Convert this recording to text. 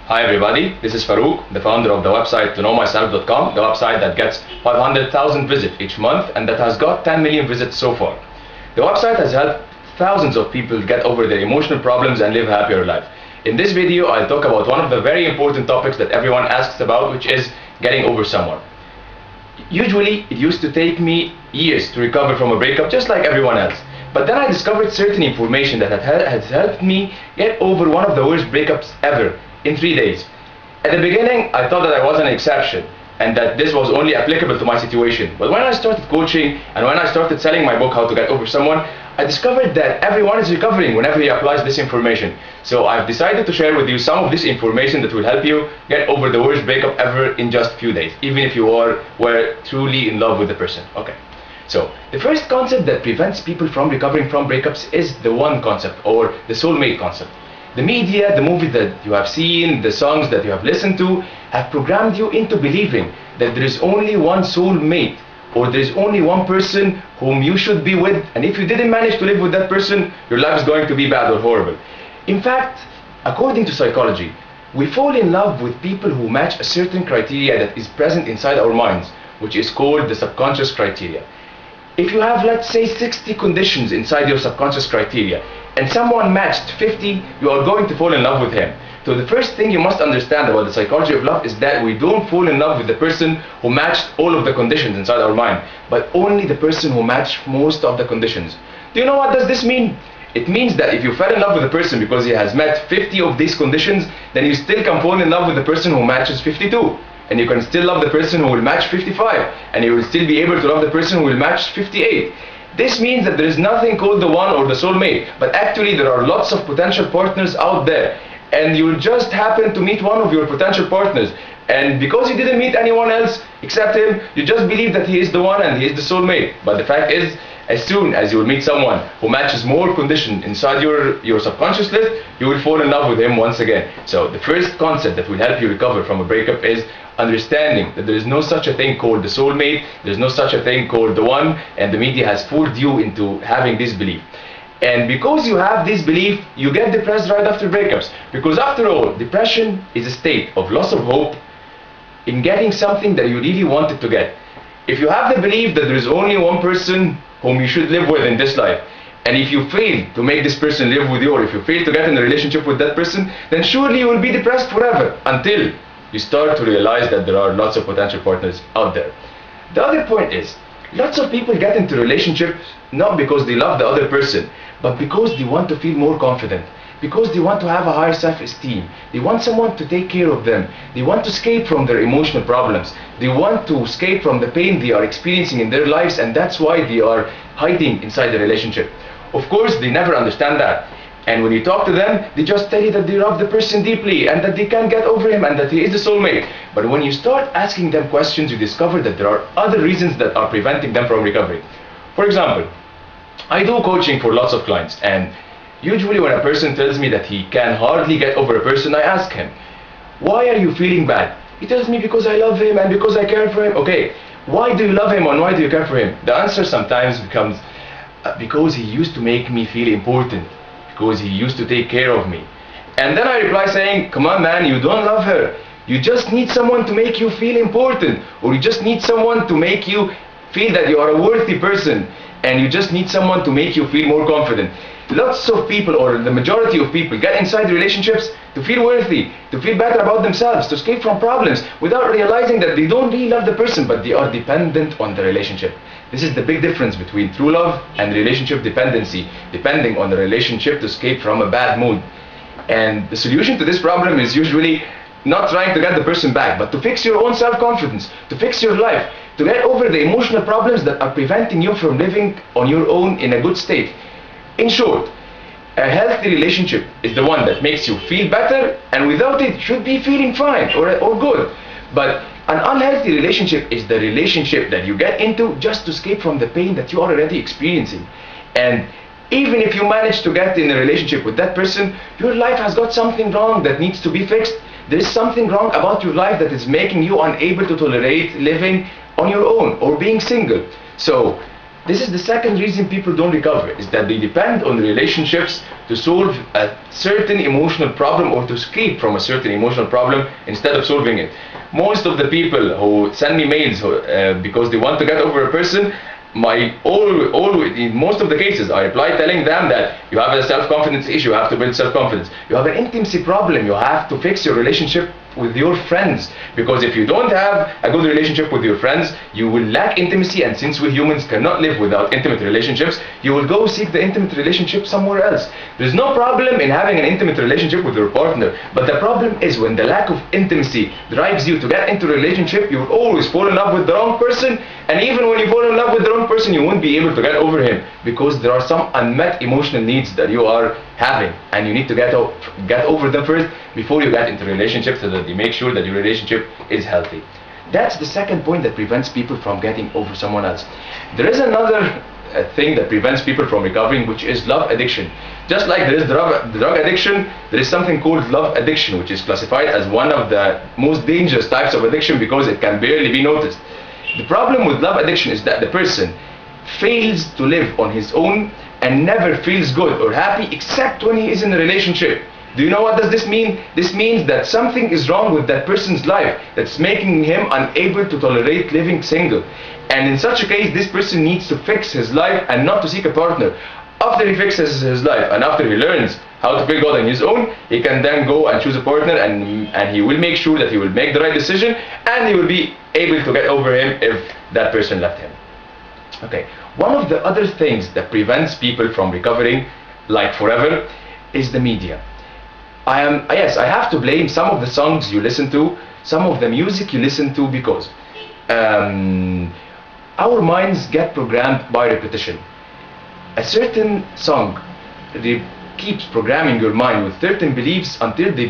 Hi everybody, this is Farouk, the founder of the website toknowmyself.com, the website that gets 500,000 visits each month and that has got 10 million visits so far. The website has helped thousands of people get over their emotional problems and live a happier life. In this video, I'll talk about one of the very important topics that everyone asks about, which is getting over someone. Usually, it used to take me years to recover from a breakup, just like everyone else. But then I discovered certain information that has helped me get over one of the worst breakups ever in 3 days. At the beginning, I thought that I was an exception and that this was only applicable to my situation. But when I started coaching and when I started selling my book, How to Get Over Someone, I discovered that everyone is recovering whenever he applies this information. So I've decided to share with you some of this information that will help you get over the worst breakup ever in just a few days, even if you were truly in love with the person. Okay. So the first concept that prevents people from recovering from breakups is the one concept, or the soulmate concept. The media, the movies that you have seen, the songs that you have listened to have programmed you into believing that there is only one soulmate, or there is only one person whom you should be with, and if you didn't manage to live with that person, your life is going to be bad or horrible. In fact, according to psychology, we fall in love with people who match a certain criteria that is present inside our minds, which is called the subconscious criteria. If you have, let's say, 60 conditions inside your subconscious criteria, and someone matched 50, you are going to fall in love with him. So the first thing you must understand about the psychology of love is that we don't fall in love with the person who matched all of the conditions inside our mind, but only the person who matched most of the conditions. Do you know what does this mean? It means that if you fell in love with a person because he has met 50 of these conditions, then you still can fall in love with the person who matches 52. And you can still love the person who will match 55, and you will still be able to love the person who will match 58. This means that there is nothing called the one or the soulmate, but actually there are lots of potential partners out there, and you will just happen to meet one of your potential partners, and because you didn't meet anyone else except him, you just believe that he is the one and he is the soulmate. But the fact is, as soon as you will meet someone who matches more conditions inside your subconscious list, you will fall in love with him once again. So the first concept that will help you recover from a breakup is understanding that there is no such a thing called the soulmate, there's no such a thing called the one, and the media has fooled you into having this belief. And because you have this belief, you get depressed right after breakups. Because after all, depression is a state of loss of hope in getting something that you really wanted to get. If you have the belief that there is only one person whom you should live with in this life, and if you fail to make this person live with you, or if you fail to get in a relationship with that person, then surely you will be depressed forever until you start to realize that there are lots of potential partners out there. The other point is, lots of people get into relationships not because they love the other person, but because they want to feel more confident, because they want to have a higher self-esteem, they want someone to take care of them, they want to escape from their emotional problems, they want to escape from the pain they are experiencing in their lives, and that's why they are hiding inside the relationship. Of course, they never understand that. And when you talk to them, they just tell you that they love the person deeply and that they can't get over him and that he is the soulmate. But when you start asking them questions, you discover that there are other reasons that are preventing them from recovery. For example, I do coaching for lots of clients, and usually when a person tells me that he can hardly get over a person, I ask him, why are you feeling bad? He tells me, because I love him and because I care for him. Okay, why do you love him and why do you care for him? The answer sometimes becomes, because he used to make me feel important, because he used to take care of me. And then I reply saying, come on man, you don't love her. You just need someone to make you feel important, or you just need someone to make you feel that you are a worthy person, and you just need someone to make you feel more confident. Lots of people, or the majority of people, get inside relationships to feel worthy, to feel better about themselves, to escape from problems, without realizing that they don't really love the person, but they are dependent on the relationship. This is the big difference between true love and relationship dependency, depending on the relationship to escape from a bad mood. And the solution to this problem is usually not trying to get the person back, but to fix your own self-confidence, to fix your life, to get over the emotional problems that are preventing you from living on your own in a good state. In short, a healthy relationship is the one that makes you feel better, and without it, you should be feeling fine or good. But an unhealthy relationship is the relationship that you get into just to escape from the pain that you are already experiencing. And even if you manage to get in a relationship with that person, your life has got something wrong that needs to be fixed. There is something wrong about your life that is making you unable to tolerate living on your own or being single. So This is the second reason people don't recover, is that they depend on relationships to solve a certain emotional problem or to escape from a certain emotional problem instead of solving it. Most of the people who send me mails because they want to get over a person, in most of the cases I reply telling them that you have a self-confidence issue, you have to build self-confidence. You have an intimacy problem, you have to fix your relationship with your friends, because if you don't have a good relationship with your friends, you will lack intimacy, and since we humans cannot live without intimate relationships, you will go seek the intimate relationship somewhere else. There's no problem in having an intimate relationship with your partner, but the problem is when the lack of intimacy drives you to get into a relationship, you will always fall in love with the wrong person, and even when you fall in love with the wrong person, you won't be able to get over him, because there are some unmet emotional needs that you are having, and you need to get over them first before you get into a relationship, so that you make sure that your relationship is healthy. That's the second point that prevents people from getting over someone else. There is another thing that prevents people from recovering, which is love addiction. Just like there is drug addiction, there is something called love addiction, which is classified as one of the most dangerous types of addiction because it can barely be noticed. The problem with love addiction is that the person fails to live on his own and never feels good or happy except when he is in a relationship. Do you know what does this mean? This means that something is wrong with that person's life that's making him unable to tolerate living single. And in such a case, this person needs to fix his life and not to seek a partner. After he fixes his life and after he learns how to feel good on his own, he can then go and choose a partner, and he will make sure that he will make the right decision, and he will be able to get over him if that person left him. Okay, one of the other things that prevents people from recovering like forever is the media. Yes, I have to blame some of the songs you listen to, some of the music you listen to, because our minds get programmed by repetition. A certain song keeps programming your mind with certain beliefs until they